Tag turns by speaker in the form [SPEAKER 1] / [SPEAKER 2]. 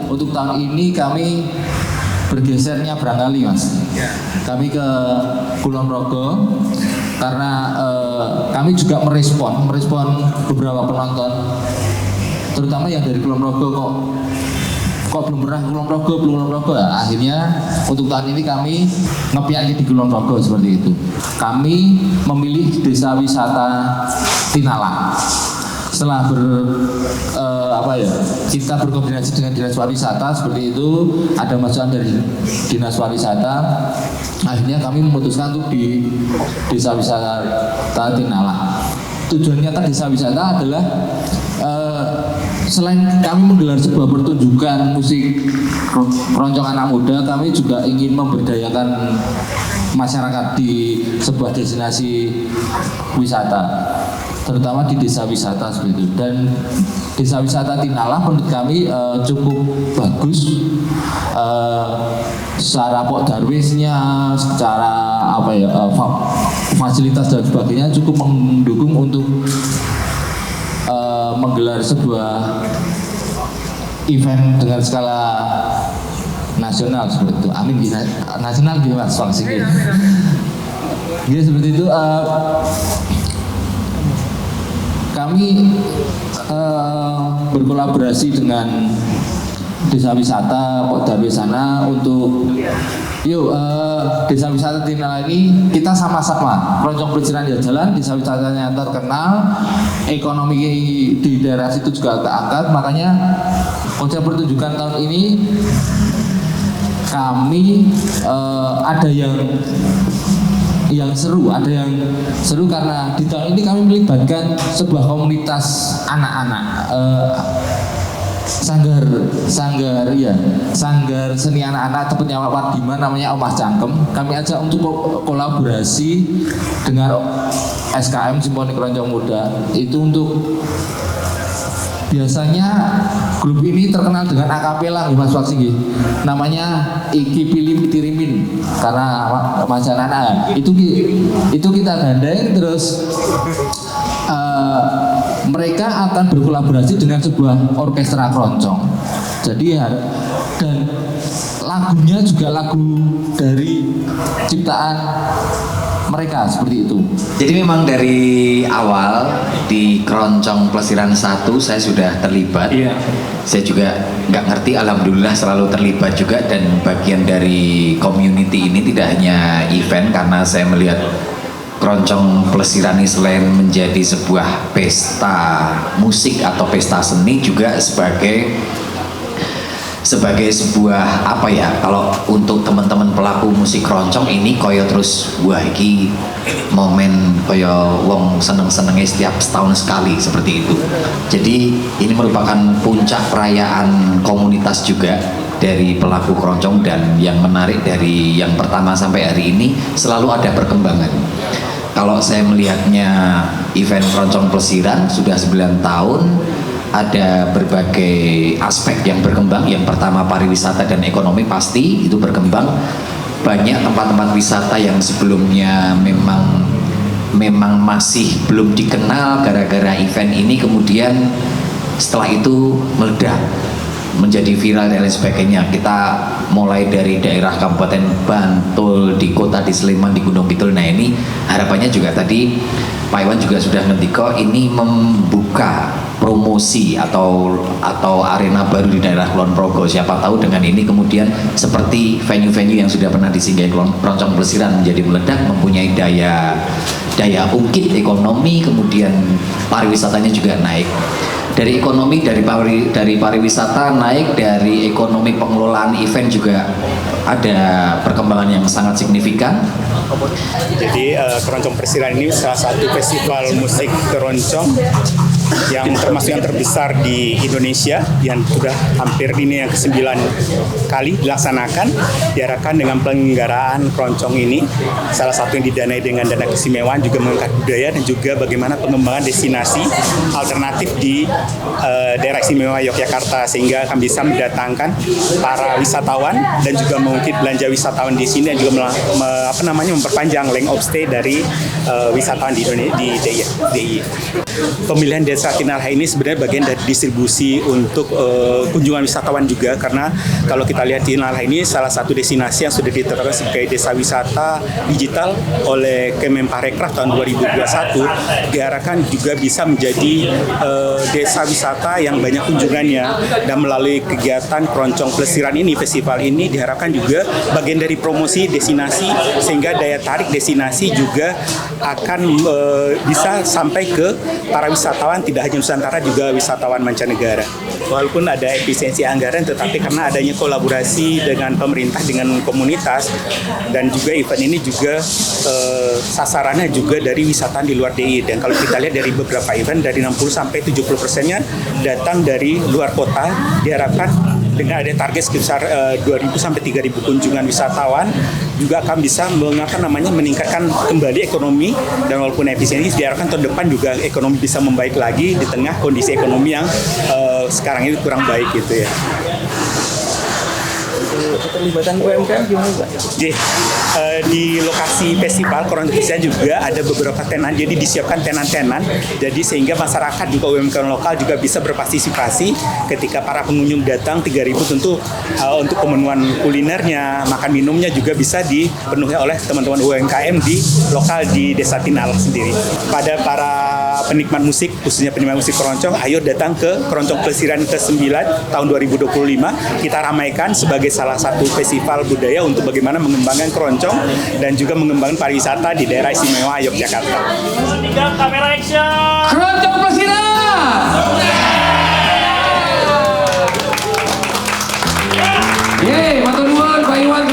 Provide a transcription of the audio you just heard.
[SPEAKER 1] untuk tahun ini kami bergesernya barangkali Mas. Kami ke Kulon Progo karena kami juga merespon beberapa penonton, terutama yang dari Kulon Progo kok belum pernah Kulon Progo ya. Akhirnya untuk tahun ini kami ngepiaknya di Kulon Progo seperti itu. Kami memilih desa wisata Tinala. Setelah kita berkoordinasi dengan dinas pariwisata seperti itu, ada masukan dari dinas pariwisata, akhirnya kami memutuskan untuk di desa wisata Tinala. Tujuan nyata desa wisata adalah selain kami menggelar sebuah pertunjukan musik keroncong anak muda, kami juga ingin memberdayakan masyarakat di sebuah destinasi wisata, terutama di desa wisata seperti itu. Dan desa wisata Tinala menurut kami cukup bagus secara pok darwisnya, secara fasilitas dan sebagainya cukup mendukung untuk menggelar sebuah event dengan skala nasional seperti itu. Amin. Nasional di Mas Faksi. Jadi seperti itu. Kami berkolaborasi dengan desa wisata Pokdarwis sana untuk desa wisata Tinala ini kita sama-sama keroncong pelesiran ya jalan, desa wisatanya terkenal, ekonomi di daerah situ juga terangkat. Makanya konsep pertunjukan tahun ini kami ada yang seru karena di tahun ini kami melibatkan sebuah komunitas anak-anak sanggar seni anak-anak tepatnya Wardiman, namanya Omah Cangkem. Kami ajak untuk kolaborasi dengan SKM Simponi Keroncong Muda. Itu untuk biasanya grup ini terkenal dengan akapela Mas Faksi, namanya Iki Pilih Tirimin, karena masyarakat itu kita gandeng terus. Mereka akan berkolaborasi dengan sebuah orkestra keroncong. Jadi dan lagunya juga lagu dari ciptaan mereka seperti itu.
[SPEAKER 2] Jadi memang dari awal di Keroncong Plesiran 1 saya sudah terlibat. Iya. Saya juga nggak ngerti, alhamdulillah selalu terlibat juga, dan bagian dari community ini tidak hanya event, karena saya melihat Keroncong Plesiran ini selain menjadi sebuah pesta musik atau pesta seni juga sebagai sebuah kalau untuk teman-teman pelaku musik keroncong ini koyo terus wah iki momen koyo wong seneng-senengnya setiap setahun sekali seperti itu. Jadi ini merupakan puncak perayaan komunitas juga dari pelaku keroncong, dan yang menarik dari yang pertama sampai hari ini selalu ada perkembangan. Kalau saya melihatnya event Keroncong Plesiran sudah 9 tahun, ada berbagai aspek yang berkembang. Yang pertama pariwisata dan ekonomi pasti itu berkembang. Banyak tempat-tempat wisata yang sebelumnya memang masih belum dikenal gara-gara event ini, kemudian setelah itu meledak menjadi viral dan lain sebagainya. Kita mulai dari daerah Kabupaten Bantul, di kota di Sleman, di Gunung Kidul. Nah ini harapannya juga tadi Pak Iwan juga sudah ngendiko, ini membuka promosi atau arena baru di daerah Kulon Progo. Siapa tahu dengan ini kemudian seperti venue-venue yang sudah pernah disinggahi Keroncong Plesiran menjadi meledak, mempunyai daya ungkit ekonomi, kemudian pariwisatanya juga naik. Dari ekonomi, dari pariwisata naik, dari ekonomi pengelolaan event juga ada perkembangan yang sangat signifikan.
[SPEAKER 3] Jadi Keroncong Plesiran ini salah satu festival musik keroncong yang termasuk yang terbesar di Indonesia, yang sudah hampir ini yang ke-9 kali dilaksanakan. Diharapkan dengan penyelenggaraan keroncong ini, salah satu yang didanai dengan dana keistimewaan, juga mengangkat budaya dan juga bagaimana pengembangan destinasi alternatif di daerah istimewa Yogyakarta, sehingga akan bisa mendatangkan para wisatawan dan juga mungkin belanja wisatawan di sini, dan juga memperpanjang length of stay dari wisatawan di Indonesia, di DIY. pemilihan Desa Tinalha ini sebenarnya bagian dari distribusi untuk kunjungan wisatawan juga, karena kalau kita lihat Tinalha ini salah satu destinasi yang sudah ditetapkan sebagai desa wisata digital oleh Kemenparekraf tahun 2021, diharapkan juga bisa menjadi desa wisata yang banyak kunjungannya, dan melalui kegiatan Keroncong Plesiran ini, festival ini diharapkan juga bagian dari promosi destinasi, sehingga daya tarik destinasi juga akan bisa sampai ke para wisatawan, tidak hanya Nusantara, juga wisatawan mancanegara. Walaupun ada efisiensi anggaran, tetapi karena adanya kolaborasi dengan pemerintah, dengan komunitas, dan juga event ini juga sasarannya juga dari wisatawan di luar DIY. Dan kalau kita lihat dari beberapa event, dari 60-70%-nya datang dari luar kota, diharapkan dengan ada target sebesar 2.000 sampai 3.000 kunjungan wisatawan juga akan bisa meningkatkan kembali ekonomi, dan walaupun efisiensi diharapkan tahun depan juga ekonomi bisa membaik lagi di tengah kondisi ekonomi yang sekarang ini kurang baik gitu ya.
[SPEAKER 4] Keterlibatan UMKM gimana Pak?
[SPEAKER 3] Di lokasi festival Keroncong Plesiran juga ada beberapa tenan, jadi disiapkan tenan-tenan, jadi sehingga masyarakat juga UMKM lokal juga bisa berpartisipasi ketika para pengunjung datang 3.000, tentu untuk pemenuhan kulinernya, makan minumnya juga bisa dipenuhi oleh teman-teman UMKM di lokal di Desa Tinalha sendiri. Pada para penikmat musik, khususnya penikmat musik keroncong, ayo datang ke Keroncong Plesiran ke-9 tahun 2025. Kita ramaikan sebagai salah satu festival budaya untuk bagaimana mengembangkan keroncong dan juga mengembangkan pariwisata di daerah istimewa Yogyakarta.
[SPEAKER 4] Kamera action.
[SPEAKER 1] Keroncong Plesiran. Yeay, matur nuwun Pak Iwan